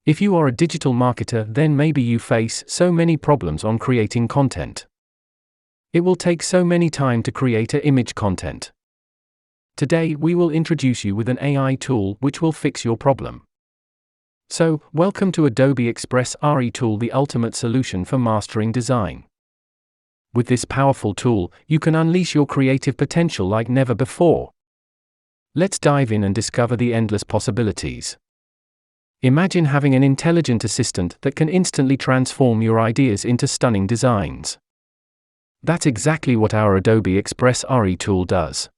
If you are a digital marketer, then maybe you face so many problems on creating content. It will take so many time to create an image content. Today we will introduce you with an AI tool which will fix your problem. So, welcome to Adobe Express Ai tool, the ultimate solution for mastering design. With this powerful tool, you can unleash your creative potential like never before. Let's dive in and discover the endless possibilities. Imagine having an intelligent assistant that can instantly transform your ideas into stunning designs. That's exactly what our Adobe Express Ai tool does.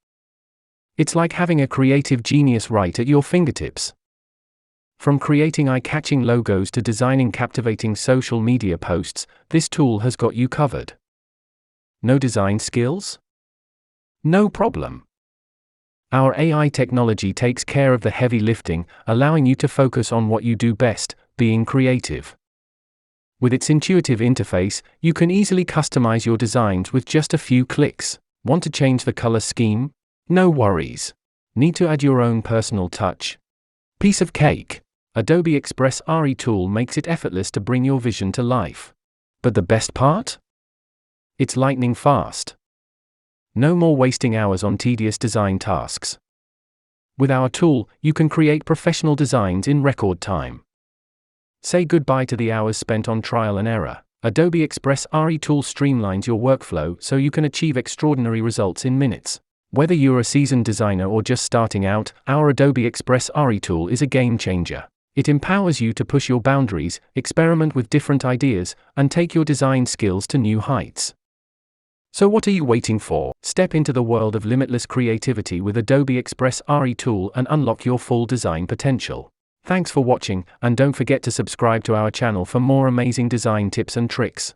It's like having a creative genius right at your fingertips. From creating eye-catching logos to designing captivating social media posts, this tool has got you covered. No design skills? No problem. Our AI technology takes care of the heavy lifting, allowing you to focus on what you do best, being creative. With its intuitive interface, you can easily customize your designs with just a few clicks. Want to change the color scheme? No worries. Need to add your own personal touch? Piece of cake. Adobe Express Ai tool makes it effortless to bring your vision to life. But the best part? It's lightning fast. No more wasting hours on tedious design tasks. With our tool, you can create professional designs in record time. Say goodbye to the hours spent on trial and error. Adobe Express Ai tool streamlines your workflow so you can achieve extraordinary results in minutes. Whether you're a seasoned designer or just starting out, our Adobe Express Ai tool is a game changer. It empowers you to push your boundaries, experiment with different ideas, and take your design skills to new heights. So what are you waiting for? Step into the world of limitless creativity with Adobe Express Ai tool and unlock your full design potential. Thanks for watching, and don't forget to subscribe to our channel for more amazing design tips and tricks.